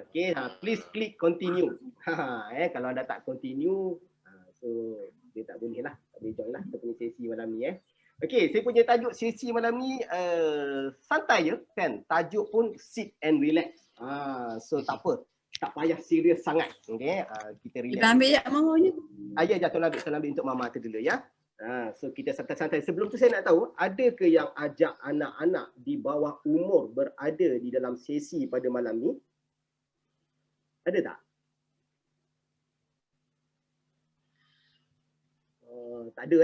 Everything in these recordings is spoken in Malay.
Okay, please click continue. Kalau anda tak continue, so dia tak boleh lah, tak boleh join lah kita punya sesi malam ni. Okay, saya punya tajuk sesi malam ni santai je kan, tajuk pun sit and relax. So tak apa, tak payah serius sangat. Okay, kita relax. Kita ambil je mahunya. Ya, tolong ambil untuk mama tu dulu ya. So kita santai-santai. Sebelum tu saya nak tahu, ada ke yang ajak anak-anak di bawah umur berada di dalam sesi pada malam ni? Ada tak? Tak ada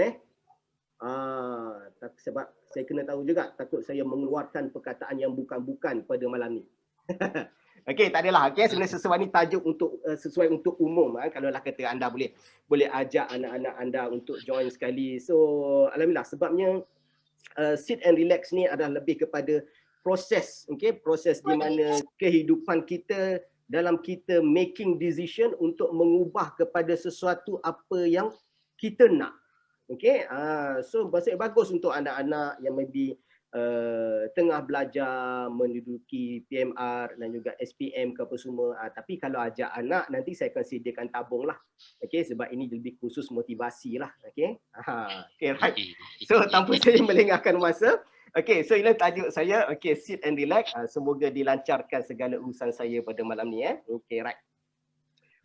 sebab saya kena tahu juga, takut saya mengeluarkan perkataan yang bukan-bukan pada malam ni. Okey, tak adalah. Okey, sebenarnya sesuai ni tajuk untuk sesuai untuk umum. Kalau lah kata anda boleh ajak anak-anak anda untuk join sekali. So, alhamdulillah sebabnya sit and relax ni adalah lebih kepada proses, okey, proses di mana kehidupan kita dalam kita making decision untuk mengubah kepada sesuatu apa yang kita nak. Okey, so bagus untuk anak-anak yang maybe tengah belajar menduduki PMR dan juga SPM ke apa semua. Tapi kalau ajak anak, nanti saya akan sediakan tabung lah. Okay, sebab ini lebih khusus motivasi lah. Okay, okay, right. So tanpa saya melengahkan masa, okay, so inilah tajuk saya. Okay, sit and relax. Semoga dilancarkan segala urusan saya pada malam ni. Okay, right.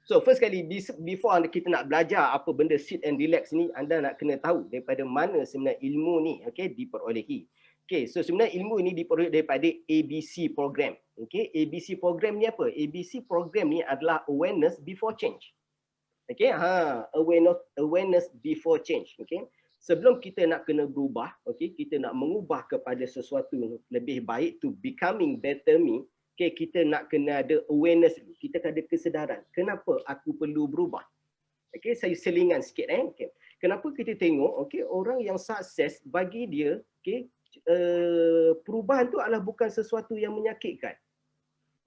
So first kali, before kita nak belajar apa benda sit and relax ni, anda nak kena tahu daripada mana sebenarnya ilmu ni, okay, diperolehi. Okay, so sebenarnya ilmu ini diperoleh daripada ABC program. Okay, ABC program ni apa? ABC program ni adalah awareness before change. Okay, awareness before change. Okay, sebelum kita nak kena berubah, okay, kita nak mengubah kepada sesuatu yang lebih baik, to becoming better me. Okay, kita nak kena ada awareness, kita ada kesedaran. Kenapa aku perlu berubah? Okay, saya selingan sikit. Okay. Kenapa kita tengok, okay, orang yang sukses bagi dia, okay, perubahan tu adalah bukan sesuatu yang menyakitkan.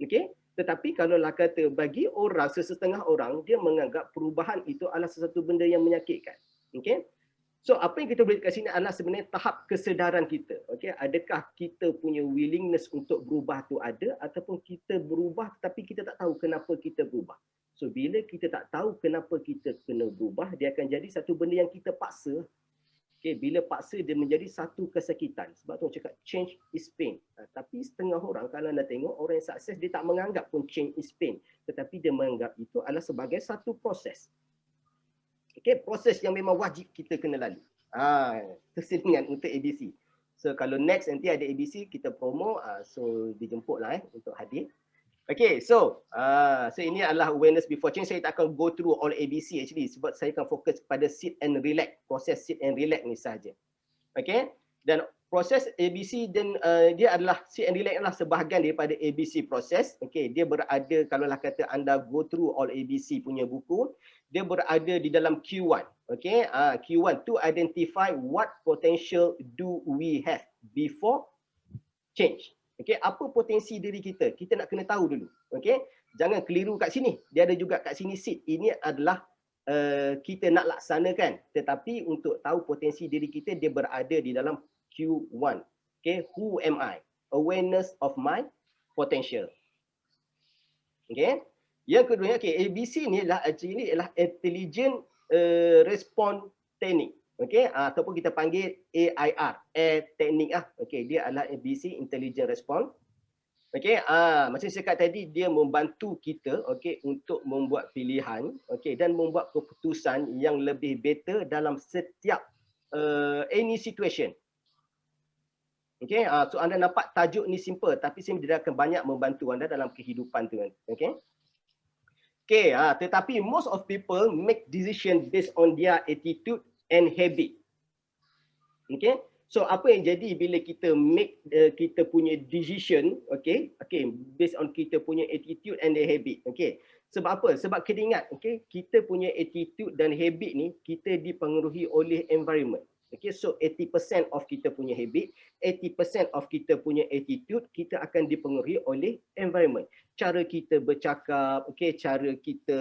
Okay? Tetapi kalau lah kata bagi orang, sesetengah orang, dia menganggap perubahan itu adalah sesuatu benda yang menyakitkan. Okay? So apa yang kita boleh kat sini adalah sebenarnya tahap kesedaran kita. Okay? Adakah kita punya willingness untuk berubah tu ada, ataupun kita berubah tapi kita tak tahu kenapa kita berubah. So bila kita tak tahu kenapa kita kena berubah, dia akan jadi satu benda yang kita paksa. Okay, bila paksa dia menjadi satu kesakitan. Sebab tu orang cakap change is pain. Tapi setengah orang, kalau anda tengok orang yang sukses, dia tak menganggap pun change is pain. Tetapi dia menganggap itu adalah sebagai satu proses. Okay, proses yang memang wajib kita kena lalui. Terselingan untuk ABC. So kalau next nanti ada ABC, kita promo. So dijemputlah untuk hadir. Okay, so ini adalah awareness before change. Saya tak akan go through all ABC actually, sebab saya akan fokus pada sit and relax, proses sit and relax ni sahaja. Okay, dan proses ABC dan dia adalah sit and relax adalah sebahagian daripada ABC proses. Okay, dia berada, kalau lah kata anda go through all ABC punya buku, dia berada di dalam Q1. Okay, Q1 to identify what potential do we have before change. Okay, apa potensi diri kita? Kita nak kena tahu dulu. Okay, jangan keliru kat sini. Dia ada juga kat sini sit. Ini adalah kita nak laksanakan. Tetapi untuk tahu potensi diri kita, dia berada di dalam Q1. Okay, who am I? Awareness of my potential. Okay, yang kedua, okay, ABC ni adalah actually adalah intelligent response technique. Okay, ataupun kita panggil AIR, air teknik Okay, dia adalah ABC, intelligent response. Okay, macam saya cakap tadi, dia membantu kita, okay, untuk membuat pilihan, okay, dan membuat keputusan yang lebih better dalam setiap any situation. Okay, so anda nampak tajuk ni simple, tapi sebenarnya dia akan banyak membantu anda dalam kehidupan tu. Okay. Okay, tetapi most of people make decision based on their attitude and habit. Okay, so apa yang jadi bila kita make kita punya decision, okay, based on kita punya attitude and the habit. Okay, sebab apa? Sebab kita ingat, okay, kita punya attitude dan habit ni kita dipengaruhi oleh environment. Okay, so 80% of kita punya habit, 80% of kita punya attitude, kita akan dipengaruhi oleh environment. Cara kita bercakap, okay, cara kita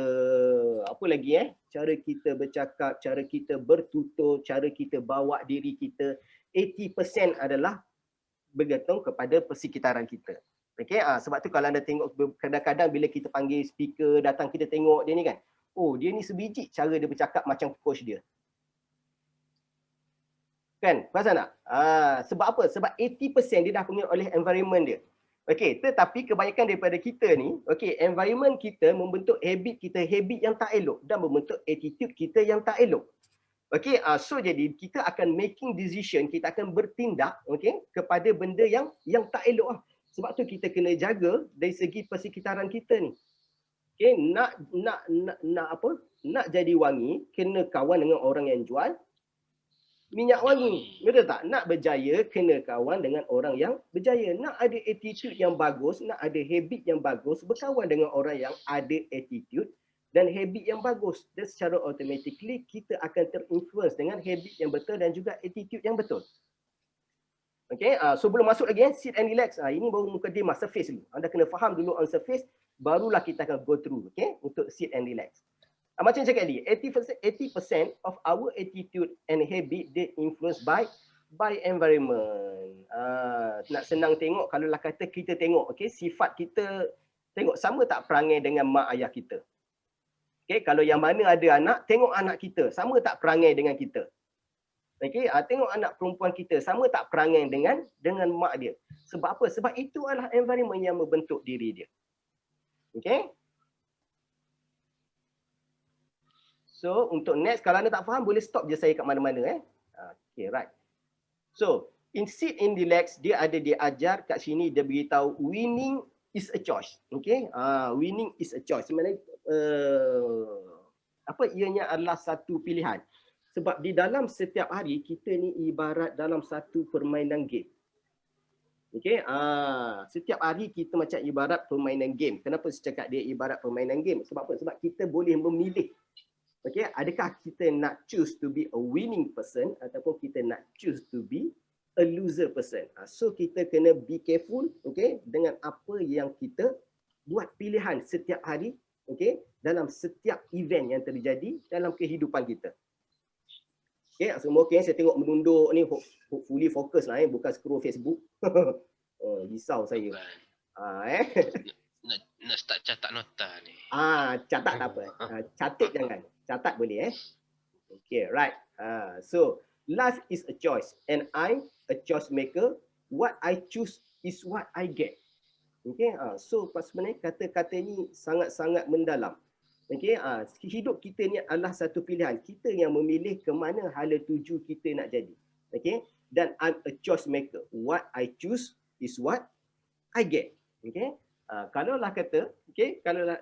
apa lagi cara kita bercakap, cara kita bertutur, cara kita bawa diri kita, 80% adalah bergantung kepada persekitaran kita. Okey, sebab tu kalau anda tengok kadang-kadang bila kita panggil speaker datang, kita tengok dia ni kan. Oh, dia ni sebiji cara dia bercakap macam coach dia. Kan? Perasan tak? Sebab apa? Sebab 80% dia dah punya oleh environment dia. Okey, tetapi kebanyakan daripada kita ni, okey, environment kita membentuk habit kita, habit yang tak elok, dan membentuk attitude kita yang tak elok. Okey, so jadi kita akan making decision, kita akan bertindak, okey, kepada benda yang tak elok lah. Sebab tu kita kena jaga dari segi persekitaran kita ni. Okey, nak apa? Nak jadi wangi, kena kawan dengan orang yang jual minyak wangi. Betul tak? Nak berjaya, kena kawan dengan orang yang berjaya. Nak ada attitude yang bagus, nak ada habit yang bagus, berkawan dengan orang yang ada attitude dan habit yang bagus. Dan secara automatically, kita akan terinfluence dengan habit yang betul dan juga attitude yang betul. Okay, so belum masuk lagi, sit and relax. Ini baru mukadimah, surface dulu. Anda kena faham dulu on surface, barulah kita akan go through, okay, untuk sit and relax. Macam cakap tadi, 80% of our attitude and habit they influenced by environment. Nak senang tengok, kalau lah kata kita tengok, okay, sifat kita, tengok sama tak perangai dengan mak ayah kita. Okay, kalau yang mana ada anak, tengok anak kita, sama tak perangai dengan kita. Okay, tengok anak perempuan kita, sama tak perangai dengan mak dia. Sebab apa? Sebab itu adalah environment yang membentuk diri dia. Okay. So, untuk next, kalau anda tak faham, boleh stop je saya kat mana-mana. Okay, right. So, in sit and relax, dia ajar kat sini, dia beritahu winning is a choice. Okay, winning is a choice. Sebenarnya, ianya adalah satu pilihan. Sebab di dalam setiap hari, kita ni ibarat dalam satu permainan game. Okay, setiap hari kita macam ibarat permainan game. Kenapa saya cakap dia ibarat permainan game? Sebab apa? Sebab kita boleh memilih. Okay, adakah kita nak choose to be a winning person ataupun kita nak choose to be a loser person. So kita kena be careful, okay, dengan apa yang kita buat pilihan setiap hari, okay, dalam setiap event yang terjadi dalam kehidupan kita. Okay, semua okay, saya tengok menunduk ni, hopefully fokus lah, bukan scroll Facebook. Risau saya. Nak start catat nota ni. Catat tak apa. Catat jangan. Catat boleh Okay, right. So life is a choice and I a choice maker. What I choose is what I get. Okay, so sebenarnya kata-kata ni sangat-sangat mendalam. Okay, hidup kita ni adalah satu pilihan. Kita yang memilih ke mana hala tuju kita nak jadi. Okay, dan I'm a choice maker. What I choose is what I get. Okay. Kalaulah kata, okay, kalaulah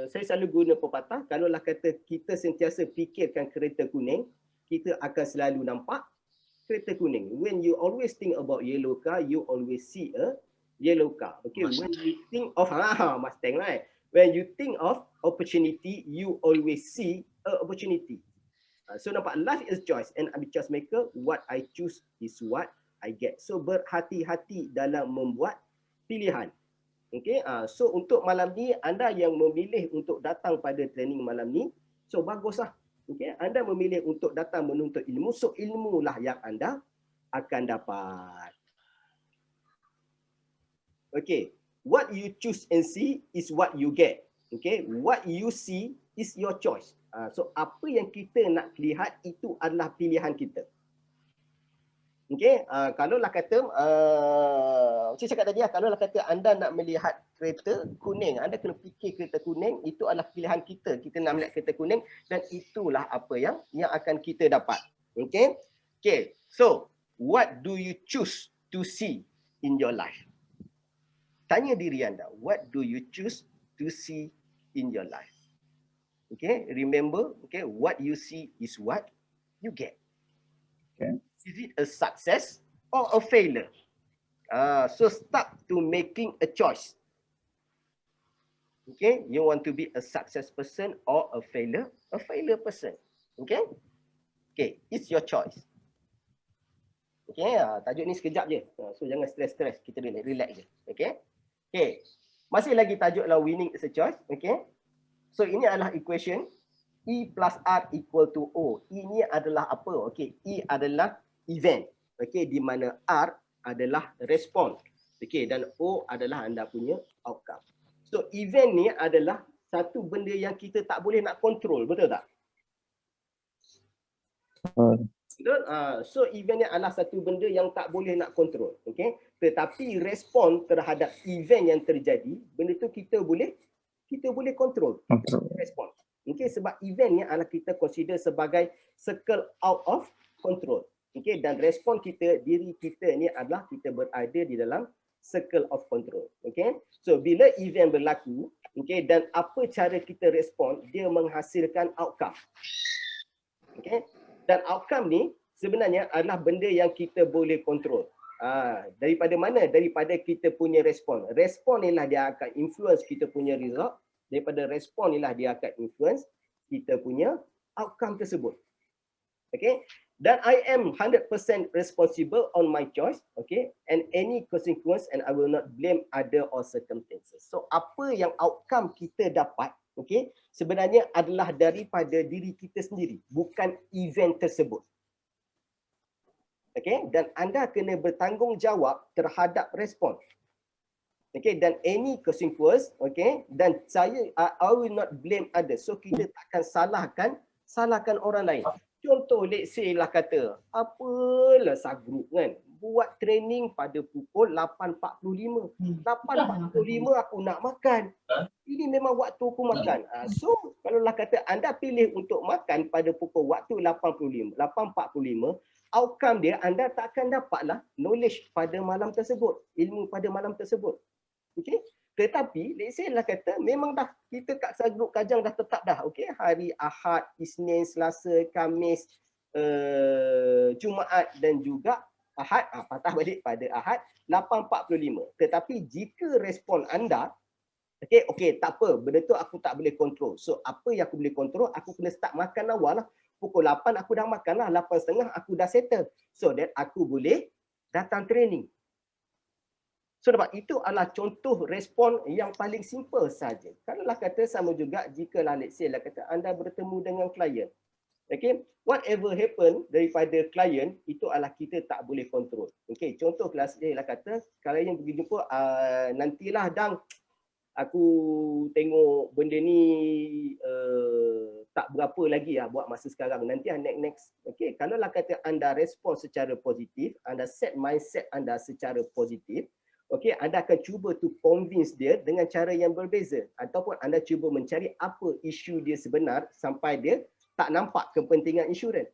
saya selalu guna pepatah, kalaulah kata kita sentiasa fikirkan kereta kuning, kita akan selalu nampak kereta kuning. When you always think about yellow car, you always see a yellow car. Okay, Mustang. When you think of Mustang, right? When you think of opportunity, you always see a opportunity. So nampak, life is choice and I'm a choice maker. What I choose is what I get. So berhati-hati dalam membuat pilihan. Okay, so untuk malam ni, anda yang memilih untuk datang pada training malam ni, so baguslah. Okay, anda memilih untuk datang menuntut ilmu, so ilmulah yang anda akan dapat. Okay, what you choose and see is what you get. Okay, what you see is your choice. So apa yang kita nak lihat itu adalah pilihan kita. Okay, kalaulah kata, macam saya cakap tadi, kalaulah kata anda nak melihat kereta kuning, anda kena fikir kereta kuning, itu adalah pilihan kita. Kita nak melihat kereta kuning dan itulah apa yang akan kita dapat. Okay, okay. So, what do you choose to see in your life? Tanya diri anda, what do you choose to see in your life? Okay, remember, okay, what you see is what you get. Okay. Is it a success or a failure? So start to making a choice. Okay, you want to be a success person or a failure person. Okay, okay, it's your choice. Okay, tajuk ni sekejap je. So jangan stres-stres, kita relax je. Okay, okay. Masih lagi tajuk lah winning is a choice. Okay, so ini adalah equation. E plus R equal to O. Ini adalah apa? Okay, E adalah event. Okay, di mana R adalah respon. Okey, dan O adalah anda punya outcome. So event ni adalah satu benda yang kita tak boleh nak control, betul tak? Betul? So event ni adalah satu benda yang tak boleh nak control. Okey, tetapi respon terhadap event yang terjadi, benda tu kita boleh control. Respon. Okey, sebab event ni adalah kita consider sebagai circle out of control. Okey, dan respon kita, diri kita ni adalah kita berada di dalam circle of control. Okey, so bila event berlaku, okey, dan apa cara kita respon, dia menghasilkan outcome. Okey, dan outcome ni sebenarnya adalah benda yang kita boleh kontrol. Daripada mana? Daripada kita punya respon. Respon inilah dia akan influence kita punya result. Daripada respon inilah dia akan influence kita punya outcome tersebut. Okay? Dan I am 100% responsible on my choice, okay, and any consequence, and I will not blame other or circumstances. So apa yang outcome kita dapat, okay, sebenarnya adalah daripada diri kita sendiri, bukan event tersebut. Okay, dan anda kena bertanggungjawab terhadap respon. Okay, dan any consequence, okay, dan I will not blame others. So kita takkan salahkan orang lain. Contoh, let's say lah kata, apalah subgroup kan, buat training pada pukul 8.45. 8.45 aku nak makan. Ini memang waktu aku makan. So, kalau lah kata anda pilih untuk makan pada pukul waktu 8.45, outcome dia anda tak akan dapatlah knowledge pada malam tersebut, ilmu pada malam tersebut. Okay? Tetapi, let's say lah kata, memang dah kita kat subgroup Kajang dah tetap dah. Okay? Hari Ahad, Isnin, Selasa, Khamis, Jumaat dan juga Ahad, patah balik pada Ahad, 8.45. Tetapi jika respon anda, okay, tak apa, benda tu aku tak boleh kontrol. So, apa yang aku boleh kontrol, aku kena start makan awal lah. Pukul 8 aku dah makan lah, 8.30 aku dah settle. So that aku boleh datang training. So dapat itu adalah contoh respon yang paling simple saja. Kalau lah kata sama juga jika lah let's say lah kata anda bertemu dengan klien. Okay, whatever happen daripada klien itu adalah kita tak boleh kontrol. Okay, contoh kelas lah kata klien pergi jumpa, nantilah Dang, aku tengok benda ni tak berapa lagi lah buat masa sekarang. Nanti next. Okay, kalau lah kata anda respon secara positif, anda set mindset anda secara positif, okay, anda akan cuba to convince dia dengan cara yang berbeza. Ataupun anda cuba mencari apa isu dia sebenar sampai dia tak nampak kepentingan insurans.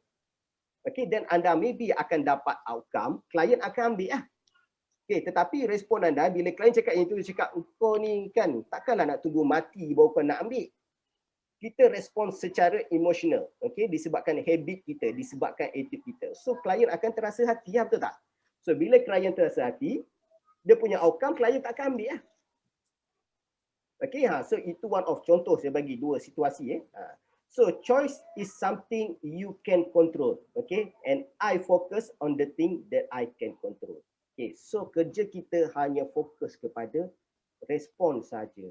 Okay, dan anda maybe akan dapat outcome, klien akan ambil lah. Okay, tetapi respon anda bila klien cakap yang itu, dia cakap, kau ni kan takkanlah nak tunggu mati baru kau nak ambil. Kita respon secara emosional, okay, disebabkan habit kita, disebabkan attitude kita. So, klien akan terasa hati, ya, betul tak? So, bila klien terasa hati, dia punya outcome, klien tak akan ambil lah. Okay, so itu one of contoh saya bagi dua situasi. So, choice is something you can control, okay, and I focus on the thing that I can control. Okay, so kerja kita hanya fokus kepada respon saja.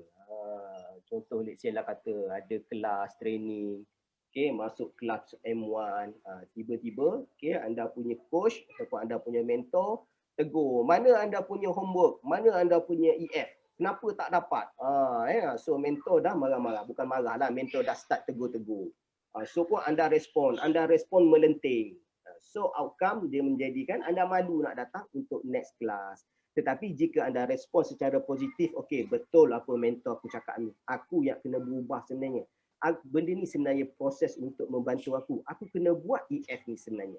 Contoh let's say lah kata ada kelas training, okay, masuk kelas M1, tiba-tiba okay, anda punya coach ataupun anda punya mentor tegur, mana anda punya homework, mana anda punya EF, kenapa tak dapat? So mentor dah marah-marah, bukan marah lah, mentor dah start tegur-tegur. So pun anda respon melenting. So outcome dia menjadikan anda malu nak datang untuk next class. Tetapi jika anda respon secara positif, okey, betul apa mentor aku cakap ni. Aku yang kena berubah sebenarnya. Benda ni sebenarnya proses untuk membantu aku. Aku kena buat EF ni sebenarnya.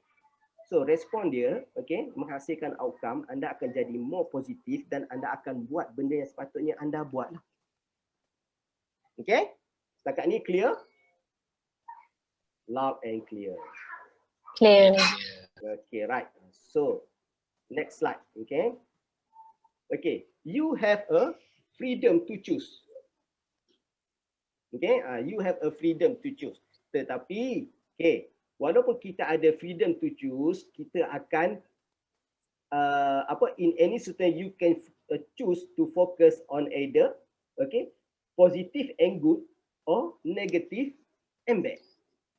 So respon dia, okey, menghasilkan outcome, anda akan jadi more positif dan anda akan buat benda yang sepatutnya anda buat lah. Okey? Setakat ni clear? Loud and clear. Clear. Okay, right. So, next slide, okay? Okay, you have a freedom to choose. Okay, you have a freedom to choose. Tetapi, okay, walaupun kita ada freedom to choose, kita akan in any situation you can choose to focus on either, okay, positive and good or negative and bad.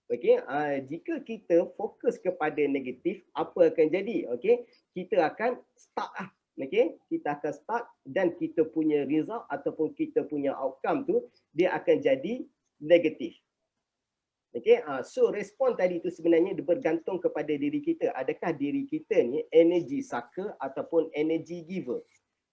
Okay, jika kita fokus kepada negatif, apa akan jadi? Okay, kita akan stuck okey, kita akan start dan kita punya result ataupun kita punya outcome tu dia akan jadi negatif. Okey, so respon tadi tu sebenarnya bergantung kepada diri kita. Adakah diri kita ni energy sucker ataupun energy giver?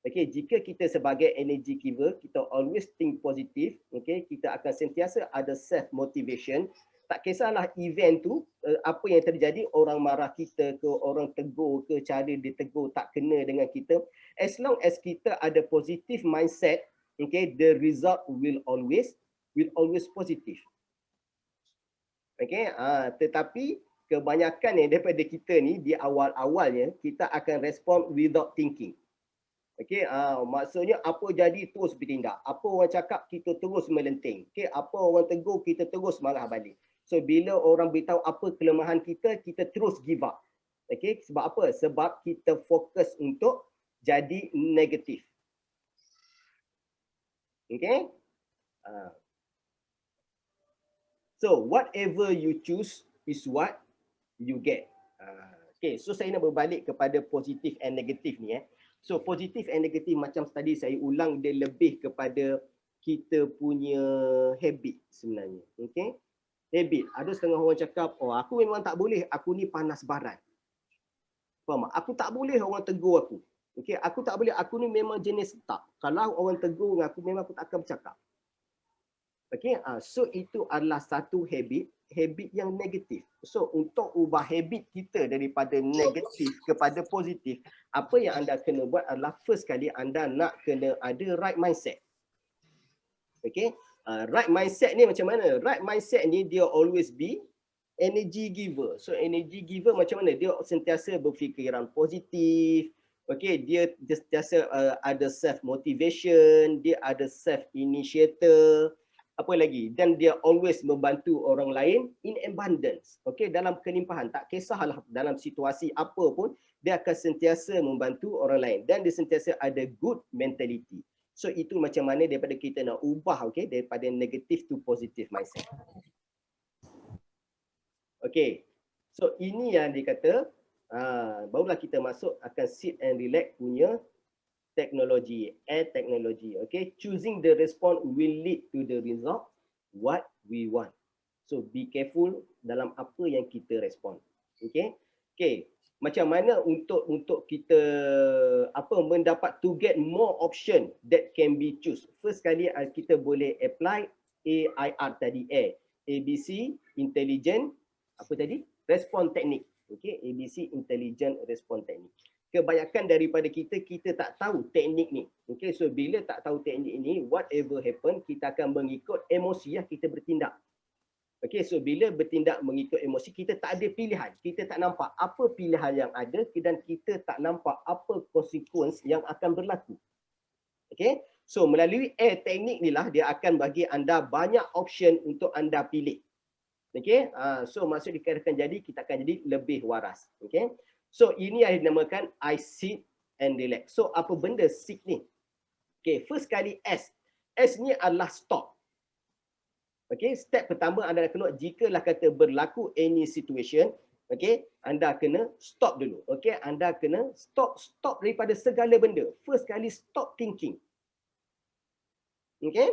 Okey, jika kita sebagai energy giver, kita always think positive, okey, kita akan sentiasa ada self motivation. Tak kisahlah event tu apa yang terjadi, orang marah kita ke, orang tegur ke, cara dia tegur tak kena dengan kita. As long as kita ada positive mindset, okay, the result will always positive. Okay, tetapi kebanyakan yang daripada kita ni di awal-awalnya kita akan respond without thinking. Okay, maksudnya apa jadi terus bertindak. Apa orang cakap kita terus melenting. Okay, apa orang tegur kita terus marah balik. So bila orang beritahu apa kelemahan kita, kita terus give up. Okay, sebab apa? Sebab kita fokus untuk jadi negatif. Okay. So whatever you choose is what you get. Okay, so saya nak berbalik kepada positif and negatif ni. So positif and negatif macam tadi saya ulang, dia lebih kepada kita punya habit sebenarnya. Okay, habit. Ada setengah orang cakap, oh aku memang tak boleh, aku ni panas barat. Faham? Aku tak boleh orang tegur aku. Okay, aku tak boleh, aku ni memang jenis tak. Kalau orang tegur dengan aku, memang aku tak akan bercakap. Okay, so itu adalah satu habit yang negatif. So untuk ubah habit kita daripada negatif kepada positif, apa yang anda kena buat adalah first kali anda nak kena ada right mindset. Okay, right mindset ni macam mana? Right mindset ni dia always be energy giver. So energy giver macam mana? Dia sentiasa berfikiran positif. Okay, dia sentiasa ada self motivation, dia ada self initiator. Apa lagi? Dan dia always membantu orang lain in abundance. Okay, dalam kelimpahan. Tak kisahlah dalam situasi apa pun, dia akan sentiasa membantu orang lain. Dan dia sentiasa ada good mentality. So itu macam mana daripada kita nak ubah, okay, daripada negatif to positive mindset. Okay, so ini yang dikata, barulah kita masuk akan sit and relax punya teknologi, teknologi. Okay, choosing the response will lead to the result what we want. So be careful dalam apa yang kita respon. Okay, okay. Macam mana untuk kita mendapat to get more option that can be choose. First kali kita boleh apply AIR tadi, ABC, intelligent, apa tadi? Respon teknik. Okay, ABC, intelligent, respon teknik. Kebanyakan daripada kita tak tahu teknik ni. Okay, so bila tak tahu teknik ni, whatever happen, kita akan mengikut emosi, kita bertindak. Okay, so bila bertindak mengikut emosi, kita tak ada pilihan. Kita tak nampak apa pilihan yang ada dan kita tak nampak apa konsekuensi yang akan berlaku. Okay, so melalui teknik ni lah, dia akan bagi anda banyak option untuk anda pilih. Okay, so maksud dikatakan jadi, kita akan jadi lebih waras. Okay. So ini yang dinamakan I sit and relax. So apa benda sit ni? Okay, first kali S. S ni adalah stop. Okay, step pertama anda kena, jikalah kata berlaku any situation, okay, anda kena stop dulu. Okay, anda kena stop daripada segala benda. First kali stop thinking. Okay.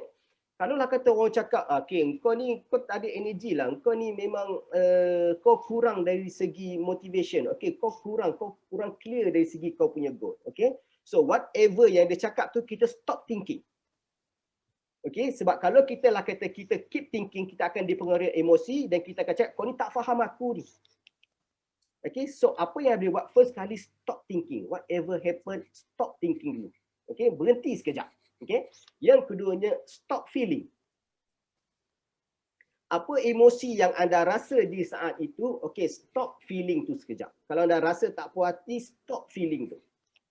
Kalau lah kata orang cakap, okay, kau tak ada energi lah, kau ni memang kau kurang dari segi motivation, okay, kau kurang clear dari segi kau punya goal, okay. So whatever yang dia cakap tu, kita stop thinking. Okay, sebab kalau kita lah kata kita keep thinking, kita akan dipengaruhi emosi dan kita akan cakap, kau ni tak faham aku ni. Okay, so apa yang dia buat, first kali stop thinking. Whatever happen, stop thinking dulu. Okay, berhenti sekejap. Okay. Yang keduanya, stop feeling. Apa emosi yang anda rasa di saat itu, okay, stop feeling tu sekejap. Kalau anda rasa tak puas hati, stop feeling tu.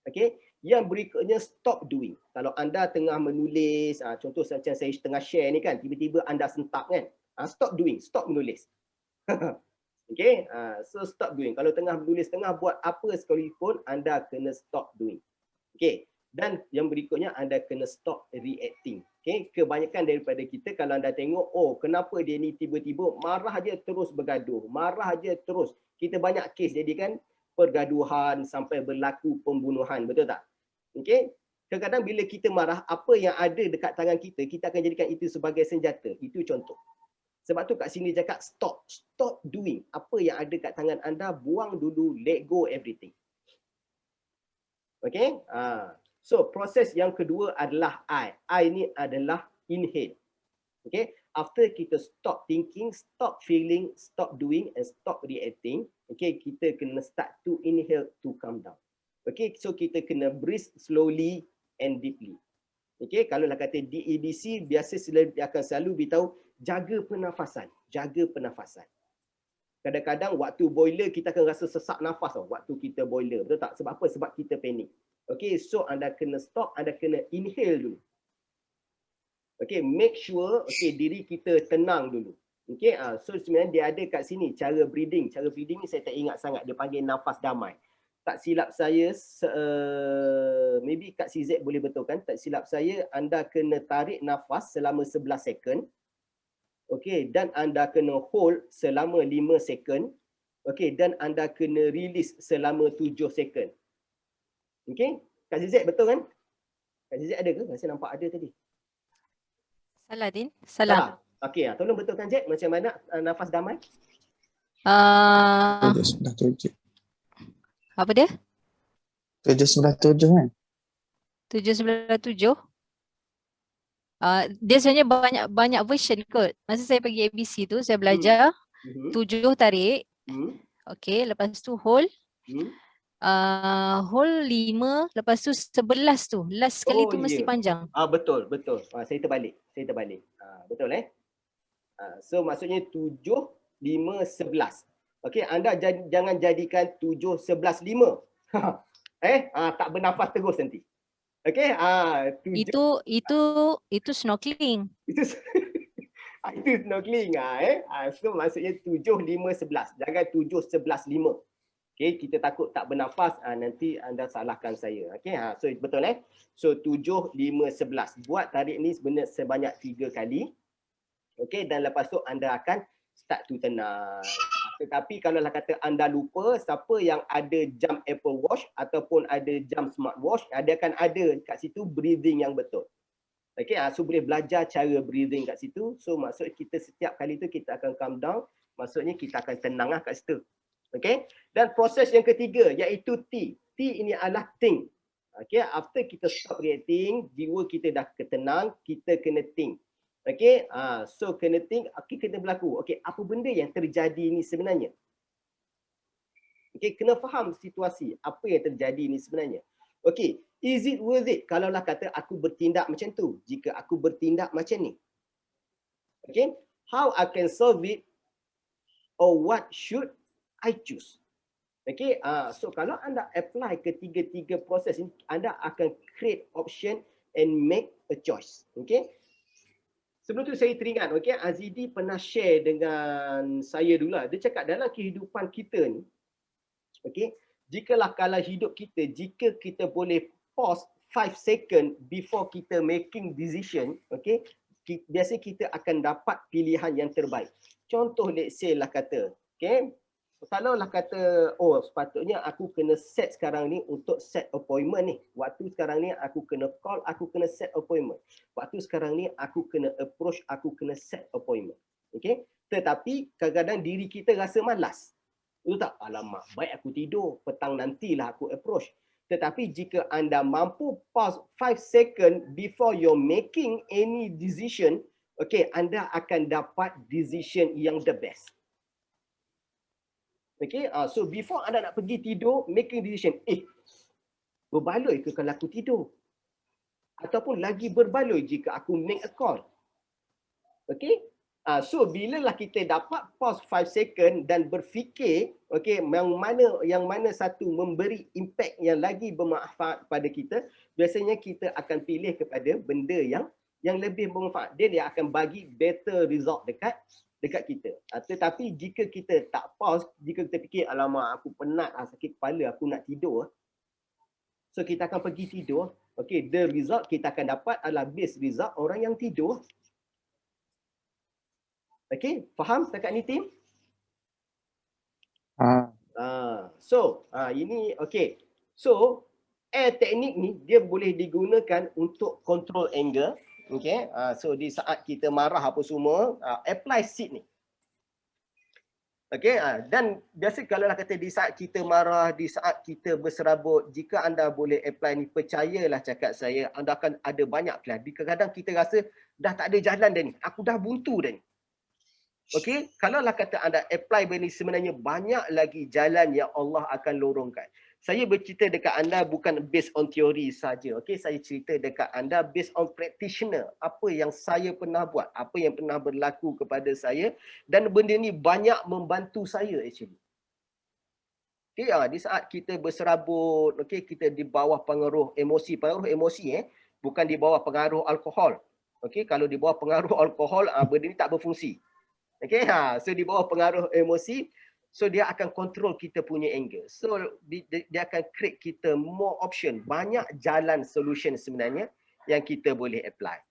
Okay. Yang berikutnya, stop doing. Kalau anda tengah menulis, contoh macam saya tengah share ni kan, tiba-tiba anda sentak kan, stop doing, stop menulis. Okay, so stop doing. Kalau tengah menulis, tengah buat apa sekalipun, anda kena stop doing. Okay. Dan yang berikutnya, anda kena stop reacting. Okay? Kebanyakan daripada kita, kalau anda tengok, oh kenapa dia ni tiba-tiba marah aja terus bergaduh, marah aja terus. Kita banyak kes jadi kan, pergaduhan sampai berlaku pembunuhan, betul tak? Okey. Kadang-kadang bila kita marah, apa yang ada dekat tangan kita, kita akan jadikan itu sebagai senjata. Itu contoh. Sebab tu kat sini cakap stop. Stop doing. Apa yang ada kat tangan anda, buang dulu, let go everything. Okay. So proses yang kedua adalah I. I ni adalah inhale. Okay. After kita stop thinking, stop feeling, stop doing and stop reacting. Okay. Kita kena start to inhale to calm down. Okay. So kita kena breathe slowly and deeply. Okay. Kalau lah kata DEBC, biasa dia akan selalu beritahu jaga pernafasan. Jaga pernafasan. Kadang-kadang waktu boiler kita akan rasa sesak nafas tau, waktu kita boiler. Betul tak? Sebab apa? Sebab kita panik. Okay, so anda kena stop, anda kena inhale dulu. Okay, make sure diri kita tenang dulu. Okay, so sebenarnya dia ada kat sini cara breathing. Cara breathing ni saya tak ingat sangat. Dia panggil nafas damai. Tak silap saya, maybe Kak CZ boleh betulkan. Tak silap saya, anda kena tarik nafas selama 11 second. Okey, dan anda kena hold selama 5 second. Okey, dan anda kena release selama 7 second. Okey, Kak Zizek betul kan? Kak Zizek ada ke? Saya nampak ada tadi. Salah, Din. Salah. Okey, tolong betulkan Jack macam mana nafas damai? Uh, 797. apa dia? 797 kan? 797. Dia sebenarnya banyak version kot. Masa saya pergi ABC tu, saya belajar 7 tarik. Okey, lepas tu hold. Hold 5, lepas tu 11 tu. Last sekali tu mesti panjang. Betul. Saya terbalik. Betul so maksudnya 7, 5, 11. Okey, anda jangan jadikan 7, 11, 5. Tak bernafas terus nanti. Okey, 7. Itu snorkeling. Itu snorkeling. So maksudnya 7, 5, 11. Jangan 7, 11, 5. Okey, kita takut tak bernafas, nanti anda salahkan saya. Okey, so betul So 7, 5, 11. Buat tarik ni sebenarnya sebanyak 3 kali. Okey, dan lepas tu anda akan start to tenang. Tetapi kalau lah kata anda lupa, siapa yang ada jam Apple Watch ataupun ada jam smartwatch, dia akan ada kat situ breathing yang betul. Okey, so boleh belajar cara breathing kat situ. So maksud kita setiap kali tu kita akan calm down, maksudnya kita akan tenang kat situ. Okey, dan proses yang ketiga iaitu T. T ini adalah think. Okey, after kita stop reacting, jiwa kita dah ketenang, kita kena think. Okey, so kena think, kena berlaku. Okey, apa benda yang terjadi ni sebenarnya? Okey, kena faham situasi apa yang terjadi ni sebenarnya. Okey, is it worth it kalau lah kata aku bertindak macam tu? Jika aku bertindak macam ni. Okey, how I can solve it or what should I choose? Okey, so kalau anda apply ketiga-tiga proses ini, anda akan create option and make a choice. Okey. Sebelum tu saya teringat, Azidi pernah share dengan saya dulu lah. Dia cakap dalam kehidupan kita ni, jikalau kalau hidup kita, jika kita boleh pause 5 second before kita making decision, biasa kita akan dapat pilihan yang terbaik. Contoh let's say lah kata, kalau lah kata, sepatutnya aku kena set sekarang ni untuk set appointment ni. Waktu sekarang ni aku kena call, aku kena set appointment. Waktu sekarang ni aku kena approach, aku kena set appointment. Okey? Tetapi kadang-kadang diri kita rasa malas. Betul tak? Alamak, baik aku tidur, petang nantilah aku approach. Tetapi jika anda mampu pause 5 second before you're making any decision, anda akan dapat decision yang the best. Okay, so before anda nak pergi tidur, making decision, berbaloi ke kalau aku tidur? Ataupun lagi berbaloi jika aku make a call? Okay, so bila lah kita dapat pause 5 second dan berfikir, yang mana satu memberi impact yang lagi bermanfaat pada kita, biasanya kita akan pilih kepada benda yang lebih bermanfaat. Dia akan bagi better result dekat kita. Tetapi jika kita tak pause, jika kita fikir, alamak aku penat, sakit kepala, aku nak tidur. So kita akan pergi tidur. The result kita akan dapat adalah base result orang yang tidur. Faham setakat ni tim? So, ini So, air teknik ni dia boleh digunakan untuk control anger. Okay, so di saat kita marah apa semua, apply seat ni. Okay, dan biasa kalau kata di saat kita marah, di saat kita berserabut, jika anda boleh apply ni, percayalah cakap saya, anda akan ada banyak pilihan. Kadang-kadang kita rasa dah tak ada jalan dah ni, aku dah buntu dah ni. Okay, kalau kata anda apply benda ni, sebenarnya banyak lagi jalan yang Allah akan lorongkan. Saya bercerita dekat anda bukan based on teori saja. Okay, saya cerita dekat anda based on practitioner. Apa yang saya pernah buat, apa yang pernah berlaku kepada saya, dan benda ni banyak membantu saya actually. Okay, di saat kita berserabut, okay, kita di bawah pengaruh emosi, bukan di bawah pengaruh alkohol. Okay, kalau di bawah pengaruh alkohol, benda ni tak berfungsi. Okay, so di bawah pengaruh emosi, so dia akan control kita punya anger. So dia akan create kita more option, banyak jalan solution sebenarnya yang kita boleh apply.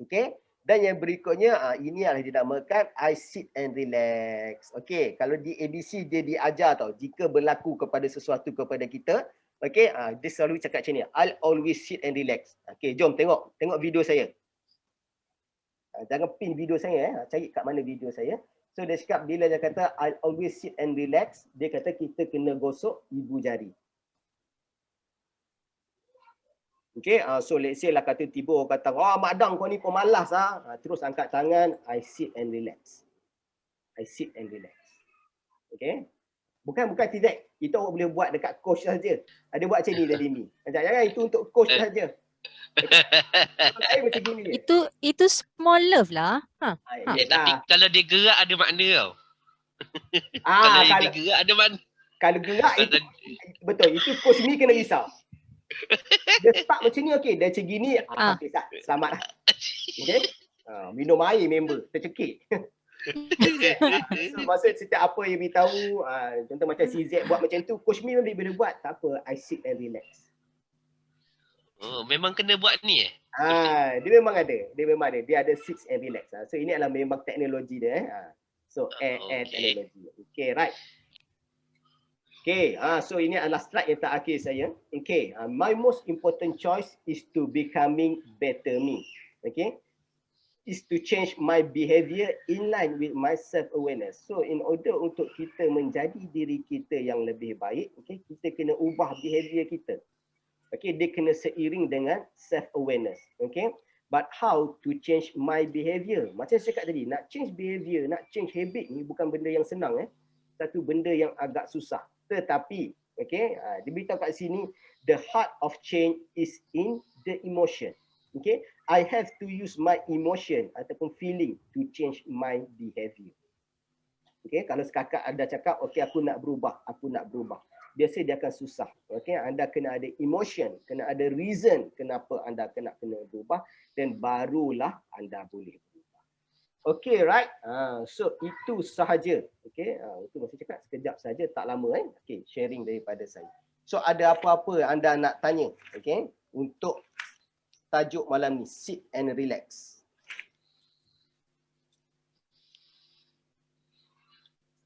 Okay, dan yang berikutnya, ini adalah dinamakan I sit and relax. Okay, kalau di ABC dia diajar tau, jika berlaku kepada sesuatu kepada kita, okay, dia selalu cakap macam ni, I'll always sit and relax. Okay, jom tengok video saya. Jangan pin video saya, cari kat mana video saya. So dia cakap bila dia kata I'll always sit and relax, dia kata kita kena gosok ibu jari. Okay, so let's say lah kata tiba orang kata, Mak Dang kau ni pemalas terus angkat tangan, I sit and relax. I sit and relax. Okay. Bukan tidak. Itu awak boleh buat dekat coach saja. Ada buat macam ni tadi ni. Jangan itu untuk coach saja. Macam gini. Itu small love lah. Tapi kalau dia gerak ada makna tau. Kalau dia gerak ada makna. Kalau gerak itu betul. Itu coach ni kena risau. Dia start macam ni, okey. Dia macam gini, okay, selamat lah. Okay. Minum air member, tercekik. So, maksud setiap apa yang beritahu, contoh macam CZ buat macam tu, coach Mi boleh buat. Tak apa, I sit and relax. Oh, memang kena buat ni Dia memang ada. Dia ada sit and relax. So ini adalah memang teknologi dia. So air teknologi. Okay, right. Okay, so ini adalah slide yang terakhir saya. Okay, my most important choice is to becoming better me. Okay, is to change my behavior in line with my self-awareness. So in order untuk kita menjadi diri kita yang lebih baik, okay, kita kena ubah behavior kita. Okay, dia kena seiring dengan self-awareness. Okay, but how to change my behavior? Macam saya cakap tadi, nak change behavior, nak change habit ni bukan benda yang senang. Satu benda yang agak susah. Tetapi, okay, dia beritahu kat sini, the heart of change is in the emotion. Okay, I have to use my emotion ataupun feeling to change my behavior. Okay, kalau sekakak anda cakap, okay, aku nak berubah. Biasa dia akan susah. Okay, anda kena ada emotion, kena ada reason kenapa anda kena berubah, dan barulah anda boleh berubah. Okay, right? So itu sahaja. Okay, itu masa cakap sekejap saja, tak lama. Okay, sharing daripada saya. So ada apa-apa anda nak tanya? Okay, untuk tajuk malam ni, sit and relax.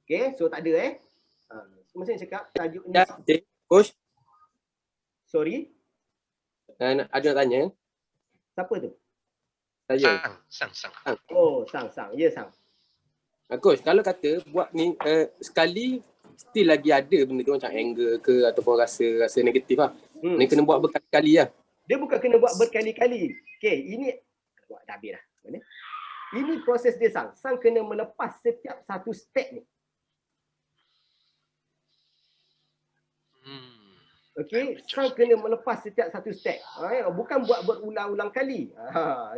Okay, so tak ada macam saya cakap, tajuk ni. Coach. Sorry? Ada nak tanya. Siapa tu? Saya. Sang. Oh, Sang. Ya, Sang. Coach, kalau kata buat ni sekali, still lagi ada benda tu macam anger ke ataupun rasa negatif lah. Ni kena buat berkali-kali lah. Dia bukan kena buat berkali-kali. Okay, ini buat dah habis dah. Ini proses dia, Sang. Sang kena melepas setiap satu step ni. Okay, Sang kena melepas setiap satu step. Bukan buat berulang-ulang kali.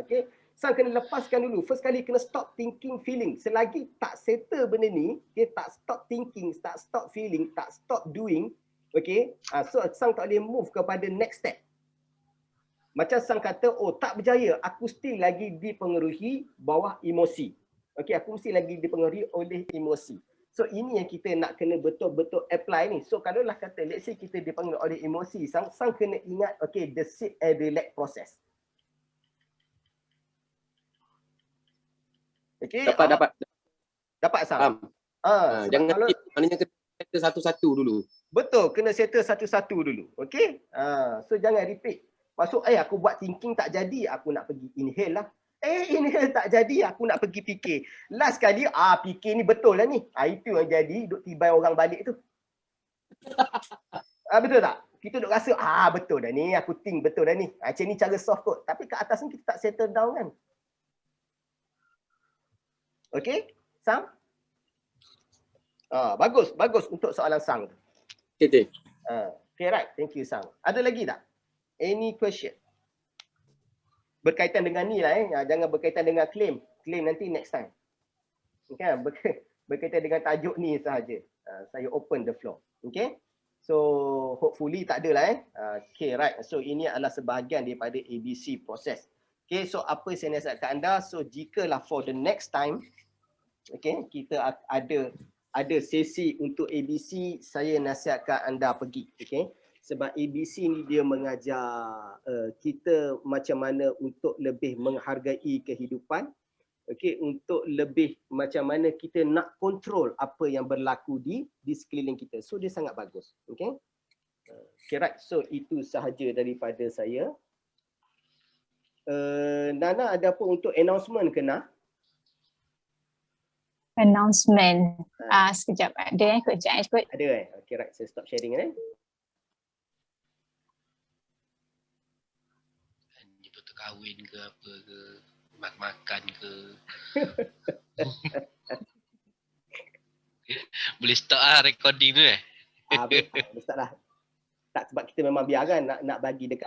Okay, Sang kena lepaskan dulu. First kali kena stop thinking, feeling. Selagi tak settle benda ni, dia tak stop thinking, tak stop feeling, tak stop doing. Okay, so Sang tak boleh move kepada next step. Macam Sang kata, oh tak berjaya, aku still lagi dipengaruhi bawah emosi. Okay, aku mesti lagi dipengaruhi oleh emosi. So ini yang kita nak kena betul-betul apply ni. So kalau lah kata, let's say kita dipengaruhi oleh emosi, Sang kena ingat, okay, the sit and relax process. Okay. Dapat Sang. Jangan maknanya kita satu-satu dulu. Betul, kena settle satu-satu dulu. Okey? So jangan repeat. Masuk, aku buat thinking tak jadi, aku nak pergi inhale lah. Inhale tak jadi, aku nak pergi fikir. Last kali, fikir ni betul lah ni. Itu yang jadi, duk tibai orang balik tu. Betul tak? Kita duk rasa, betul dah ni, aku think betul dah ni. Macam ni cara solve kot. Tapi kat atas ni kita tak settle down kan. Okey? Sam? Bagus untuk soalan Sang tu. Okay. Okay, right. Thank you, Sang. Ada lagi tak? Any question? Berkaitan dengan ni lah jangan berkaitan dengan claim. Claim nanti next time. Okay, berkaitan dengan tajuk ni sahaja. Saya open the floor. Okay? So, hopefully tak ada lah Okay, right. So, ini adalah sebahagian daripada ABC proses. Okay, so apa saya nasihat kat anda? So, jikalah for the next time, okay, kita ada sesi untuk ABC, saya nasihatkan anda pergi, okay? Sebab ABC ni dia mengajar kita macam mana untuk lebih menghargai kehidupan, okay? Untuk lebih macam mana kita nak kontrol apa yang berlaku di sekeliling kita. So dia sangat bagus, okay? Okay, right. So itu sahaja daripada saya. Nana ada apa untuk announcement ke nak? Announcement. Sekejap. Ada kejap. Ada Okay, right. Saya stop sharing Ni betul kahwin ke apa ke, makan ke. Boleh stop recording tu Boleh start lah. Tak, sebab kita memang biar kan nak bagi dekat